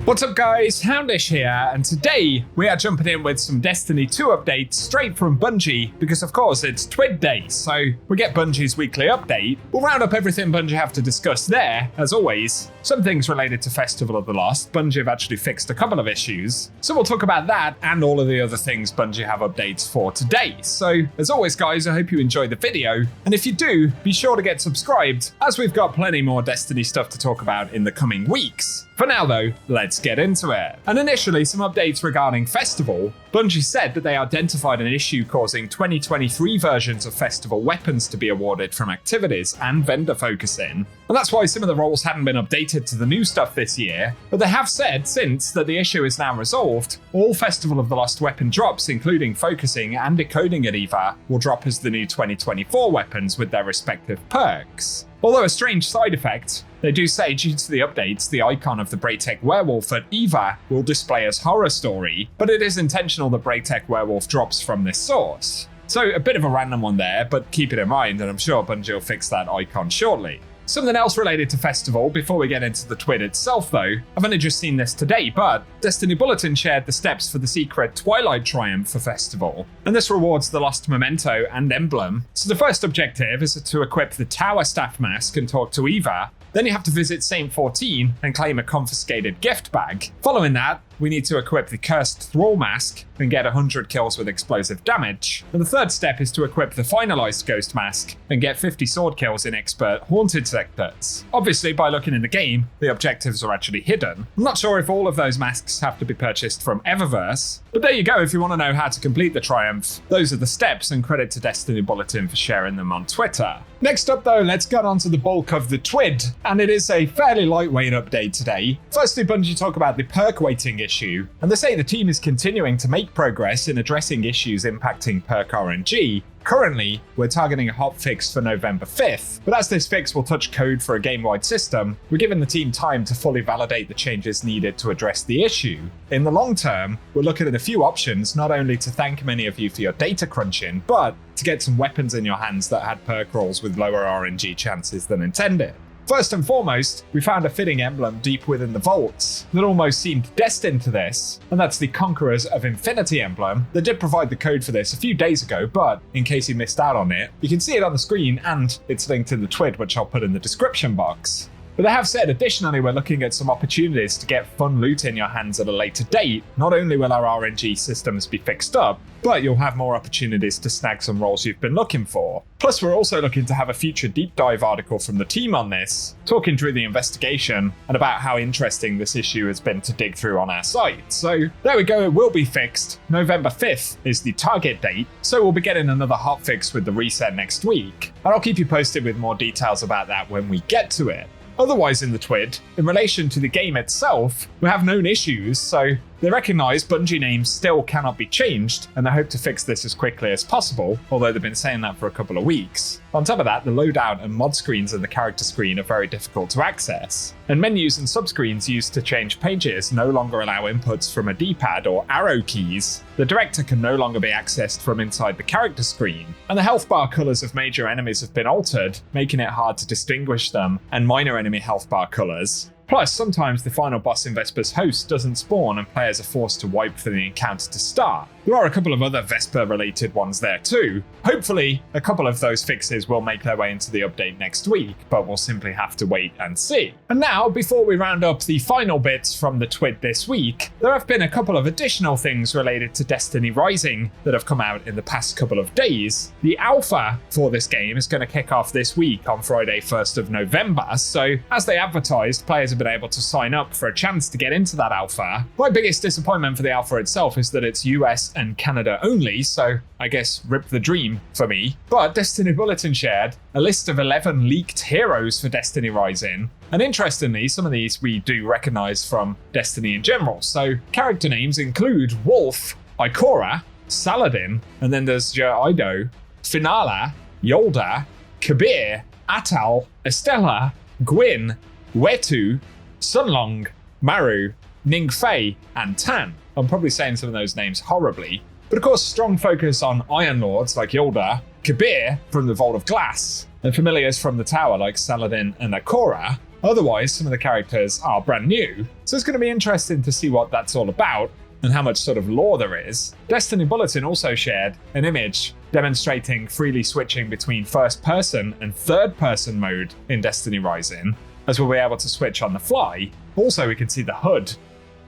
What's up guys, Houndish here, and today we are jumping in with some Destiny 2 updates straight from Bungie, because of course it's TWID Day, so we get Bungie's weekly update. We'll round up everything Bungie have to discuss there, as always. Some things related to Festival of the Lost. Bungie have actually fixed a couple of issues, so we'll talk about that and all of the other things Bungie have updates for today. So, as always guys, I hope you enjoyed the video, and if you do, be sure to get subscribed, as we've got plenty more Destiny stuff to talk about in the coming weeks. For now though, let's get into it. And initially, some updates regarding Festival. Bungie said that they identified an issue causing 2023 versions of Festival weapons to be awarded from activities and vendor focusing. And that's why some of the roles hadn't been updated to the new stuff this year, but they have said since that the issue is now resolved, all Festival of the Lost weapon drops, including focusing and decoding at EVA, will drop as the new 2024 weapons with their respective perks. Although a strange side effect, they do say due to the updates, the icon of the Braytech werewolf at EVA will display as horror story, but it is intentional that Braytech werewolf drops from this source. So a bit of a random one there, but keep it in mind, and I'm sure Bungie will fix that icon shortly. Something else related to Festival, before we get into the TWID itself though, I've only just seen this today, but Destiny Bulletin shared the steps for the secret Twilight Triumph for Festival, and this rewards the Lost Memento and Emblem. So the first objective is to equip the Tower Staff Mask and talk to Eva. Then you have to visit Saint 14 and claim a confiscated gift bag. Following that, we need to equip the Cursed Thrall Mask and get 100 kills with explosive damage. And the third step is to equip the Finalized Ghost Mask and get 50 sword kills in Expert Haunted sectors. Obviously, by looking in the game, the objectives are actually hidden. I'm not sure if all of those masks have to be purchased from Eververse, but there you go if you want to know how to complete the Triumph. Those are the steps, and credit to Destiny Bulletin for sharing them on Twitter. Next up though, let's get on to the bulk of the TWID, and it is a fairly lightweight update today. Firstly, Bungie talk about the perk weighting issue, and they say the team is continuing to make progress in addressing issues impacting Perk RNG. Currently, we're targeting a hot fix for November 5th, but as this fix will touch code for a game-wide system, we're giving the team time to fully validate the changes needed to address the issue. In the long term, we're looking at a few options, not only to thank many of you for your data crunching, but to get some weapons in your hands that had perk rolls with lower RNG chances than intended. First and foremost, we found a fitting emblem deep within the vaults that almost seemed destined to this, and that's the Conquerors of Infinity emblem. They did provide the code for this a few days ago, but in case you missed out on it, you can see it on the screen and it's linked in the TWID, which I'll put in the description box. But they have said additionally we're looking at some opportunities to get fun loot in your hands at a later date. Not only will our RNG systems be fixed up, but you'll have more opportunities to snag some roles you've been looking for. Plus, we're also looking to have a future deep dive article from the team on this, talking through the investigation and about how interesting this issue has been to dig through on our site. So there we go, it will be fixed. November 5th is the target date, so we'll be getting another hot fix with the reset next week. And I'll keep you posted with more details about that when we get to it. Otherwise in the TWID, in relation to the game itself, we have known issues, so they recognise Bungie names still cannot be changed, and they hope to fix this as quickly as possible, although they've been saying that for a couple of weeks. On top of that, the loadout and mod screens in the character screen are very difficult to access, and menus and subscreens used to change pages no longer allow inputs from a D-pad or arrow keys. The director can no longer be accessed from inside the character screen, and the health bar colours of major enemies have been altered, making it hard to distinguish them, and minor enemy health bar colours. Plus, sometimes the final boss in Vesper's host doesn't spawn and players are forced to wipe for the encounter to start. There are a couple of other Vesper-related ones there too. Hopefully, a couple of those fixes will make their way into the update next week, but we'll simply have to wait and see. And now, before we round up the final bits from the TWID this week, there have been a couple of additional things related to Destiny Rising that have come out in the past couple of days. The alpha for this game is going to kick off this week on Friday 1st of November, so as they advertised, players have been able to sign up for a chance to get into that alpha. My biggest disappointment for the alpha itself is that it's US and Canada only, so I guess rip the dream for me. But Destiny Bulletin shared a list of 11 leaked heroes for Destiny Rising, and interestingly, some of these we do recognise from Destiny in general. So character names include Wolf, Ikora, Saladin, and then there's Jaido, Finala, Yolda, Kabir, Atal, Estella, Gwyn, Wetu, Sunlong, Maru, Ningfei, and Tan. I'm probably saying some of those names horribly, but of course strong focus on Iron Lords like Yolda, Kabir from the Vault of Glass, and familiars from the tower like Saladin and Akora, Otherwise, some of the characters are brand new, so it's going to be interesting to see what that's all about and how much sort of lore there is. Destiny Bulletin also shared an image demonstrating freely switching between first person and third person mode in Destiny Rising, as we'll be able to switch on the fly. Also, we can see the HUD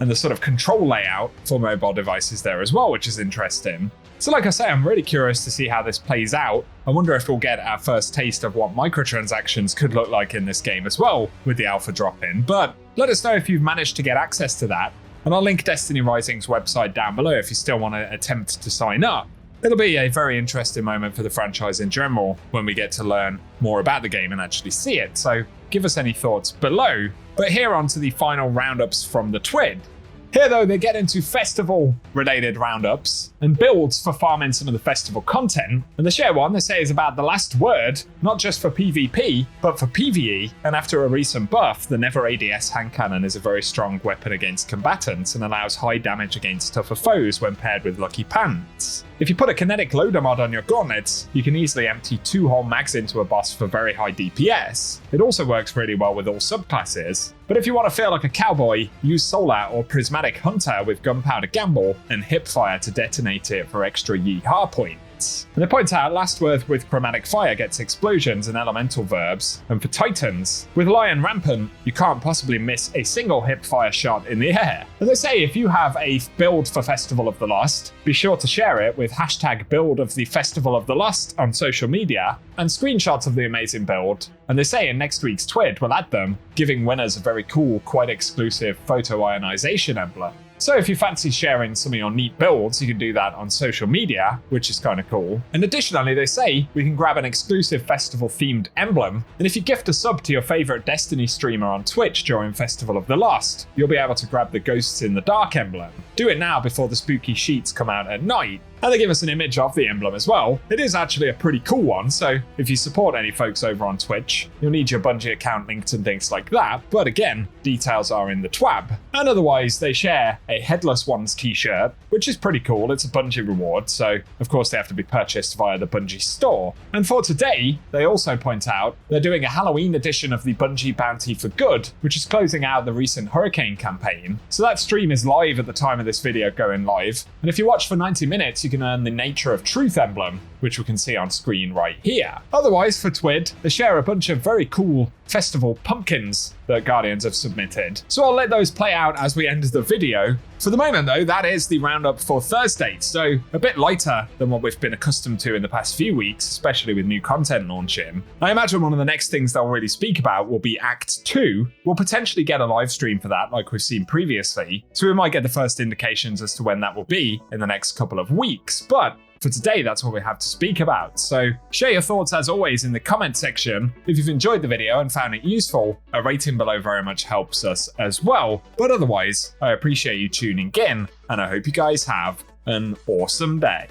and the sort of control layout for mobile devices there as well, which is interesting. So like I say, I'm really curious to see how this plays out. I wonder if we'll get our first taste of what microtransactions could look like in this game as well with the alpha drop-in, but let us know if you've managed to get access to that. And I'll link Destiny Rising's website down below if you still want to attempt to sign up. It'll be a very interesting moment for the franchise in general when we get to learn more about the game and actually see it, so give us any thoughts below. But here on to the final roundups from the TWID. Here though, they get into festival related roundups and builds for farming some of the festival content. And the share one they say is about the last word, not just for PvP, but for PvE. And after a recent buff, the Never ADS hand cannon is a very strong weapon against combatants and allows high damage against tougher foes when paired with Lucky Pants. If you put a kinetic loader mod on your gauntlets, you can easily empty 2 whole mags into a boss for very high DPS. It also works really well with all subclasses. But if you want to feel like a cowboy, use Solar or Prismatic Hunter with Gunpowder Gamble and Hipfire to detonate it for extra Yeehaw points. And they point out Last Word with Chromatic Fire gets explosions and elemental verbs, and for Titans, with Lion Rampant, you can't possibly miss a single Hipfire shot in the air. And they say if you have a build for Festival of the Lost, be sure to share it with hashtag build of the Festival of the Lost on social media, and screenshots of the amazing build. And they say in next week's TWID we'll add them, giving winners a very cool, quite exclusive photo-ionization emblem. So if you fancy sharing some of your neat builds, you can do that on social media, which is kind of cool. And additionally, they say we can grab an exclusive festival-themed emblem, and if you gift a sub to your favorite Destiny streamer on Twitch during Festival of the Lost, you'll be able to grab the Ghosts in the Dark emblem. Do it now before the spooky sheets come out at night. And they give us an image of the emblem as well. It is actually a pretty cool one, so if you support any folks over on Twitch, you'll need your Bungie account linked and things like that, but again, details are in the TWAB. And otherwise, they share a Headless Ones t-shirt, which is pretty cool. It's a Bungie reward, so of course they have to be purchased via the Bungie store. And for today, they also point out they're doing a Halloween edition of the Bungie Bounty for Good, which is closing out the recent Hurricane campaign. So that stream is live at the time of this video going live, and if you watch for 90 minutes, you can earn the Nature of Truth emblem, which we can see on screen right here. Otherwise, for TWID, they share a bunch of very cool festival pumpkins that Guardians have submitted. So I'll let those play out as we end the video. For the moment though, that is the roundup for Thursday, so a bit lighter than what we've been accustomed to in the past few weeks, especially with new content launching. I imagine one of the next things they'll really speak about will be Act 2. We'll potentially get a live stream for that like we've seen previously, so we might get the first indications as to when that will be in the next couple of weeks, but for today, that's what we have to speak about. So share your thoughts as always in the comment section. If you've enjoyed the video and found it useful, a rating below very much helps us as well. But otherwise, I appreciate you tuning in, and I hope you guys have an awesome day.